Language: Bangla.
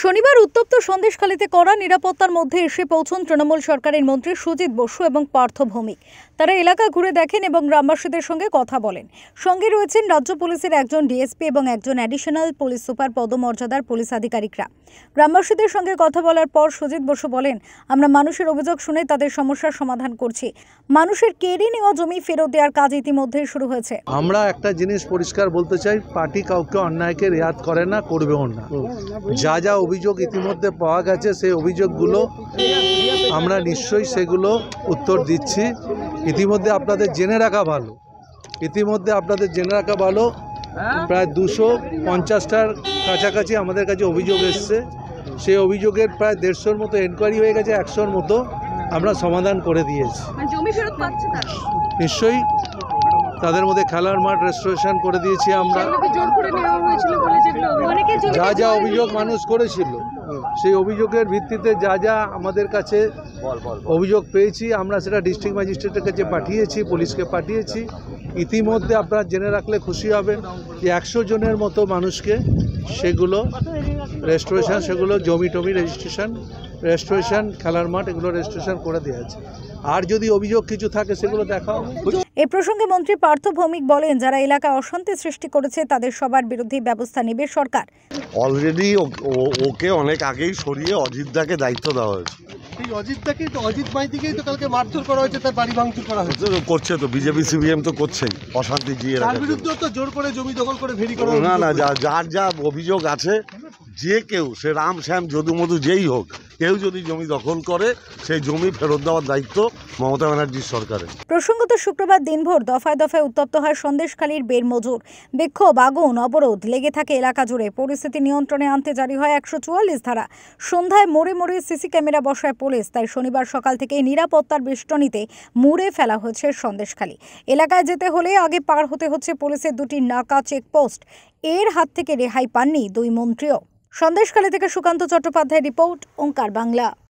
শনিবার উত্তপ্ত সন্দেশখালীতে কড়া নিরাপত্তার মধ্যে এসে পৌঁছন তৃণমূল সরকারের মন্ত্রী সুজিত বসু এবং পার্থ ভৌমিক। তারা এলাকা ঘুরে দেখেন এবং গ্রামবাসীদের সঙ্গে কথা বলেন। সঙ্গে রয়েছেন রাজ্য পুলিশের একজন ডিএসপি এবং একজন অ্যাডিশনাল পুলিশ সুপার পদমর্যাদার পুলিশ আধিকারিকরা। গ্রামবাসীদের সঙ্গে কথা বলার পর সুজিত বসু বলেন, আমরা মানুষের অভিযোগ শুনে তাদের সমস্যার সমাধান করছি। মানুষের কেড়ে নেওয়া জমি ফেরত দেওয়ার কাজ ইতিমধ্যেই শুরু হয়েছে। আমরা একটা জিনিস পরিষ্কার বলতে চাই, পার্টি কাউকে অন্যায়কে রেয়াত করে না, করবেও না। যা যা অভিযোগ ইতিমধ্যে পাওয়া গেছে সেই অভিযোগগুলো আমরা নিশ্চয়ই সেগুলো উত্তর দিচ্ছি। ইতিমধ্যে আপনাদের জেনে রাখা ভালো প্রায় 250টার কাছাকাছি আমাদের কাছে অভিযোগ এসছে। সেই অভিযোগের প্রায় 150-র মতো এনকোয়ারি হয়ে গেছে, 100-র মতো আমরা সমাধান করে দিয়েছি। নিশ্চয়ই তাদের মধ্যে খেলার মাঠ রেস্টোরেশন করে দিয়েছি আমরা। যা যা অভিযোগ মানুষ করেছিল সেই অভিযোগের ভিত্তিতে যা যা আমাদের কাছে অভিযোগ পেয়েছি আমরা সেটা ডিস্ট্রিক্ট ম্যাজিস্ট্রেটের কাছে পাঠিয়েছি, পুলিশকে পাঠিয়েছি। ইতিমধ্যে আপনারা জেনে রাখলে খুশি হবেন যে 100 জনের মতো মানুষকে সেগুলো রেস্টোরেশন, সেগুলো জমি টমি রেস্টোরেশন, খেলার মাঠ এগুলো রেস্টোরেশন করে দেওয়া আছে। আর যদি অভিযোগ কিছু থাকে সেগুলো দেখা হবে। এই প্রসঙ্গে মন্ত্রী পার্থ ভৌমিক বলেন, যারা এলাকায় অশান্তি সৃষ্টি করেছে তাদের সবার বিরুদ্ধে ব্যবস্থা নেবে সরকার। অলরেডি ওকে অনেক আগেই সরিয়ে অজিতদাকে দায়িত্ব দেওয়া হয়েছে। অজিত মাইতিকেই তো কালকে মারধর করা হয়েছে, তার বাড়ি ভাঙচুর করা হয়েছে। করছে তো বিজেপি সিপিএম তো করছেই অশান্তি জিয়ে রাখার জন্য। তার বিরুদ্ধে তো জোর করে জমি দখল করে ভেরি করা। না যার যা অভিযোগ আছে, যে কেউ সে রাম শ্যাম যদু মধু যেই হোক, কেউ যদি জমি দখল করে সেই জমি ফেরত দেওয়ার দায়িত্ব মমতা ব্যানার্জির সরকারের। প্রসঙ্গত শুক্রবার দিনভর দফায় দফায় উত্তপ্ত হয় সন্দেশখালীর বেরমজুর। বিক্ষোভ, আগুন, অবরোধ লেগে থাকে এলাকা জুড়ে। পরিস্থিতি নিয়ন্ত্রণে আনতে জারি হয় 144 ধারা। সন্ধ্যায় মোড়ে মোড়ে সিসি ক্যামেরা বসায় পুলিশ। তাই শনিবার সকাল থেকে নিরাপত্তার বেষ্টনীতে মুড়ে ফেলা হয়েছে সন্দেশখালী। এলাকায় যেতে হলে আগে পার হতে হচ্ছে পুলিশের 2টি নাকা চেকপোস্ট। এর হাত থেকে রেহাই পাননি 2 মন্ত্রীও। সন্দেশখালী থেকে সুকান্ত চট্টোপাধ্যায় রিপোর্ট, ওঙ্কার বাংলা।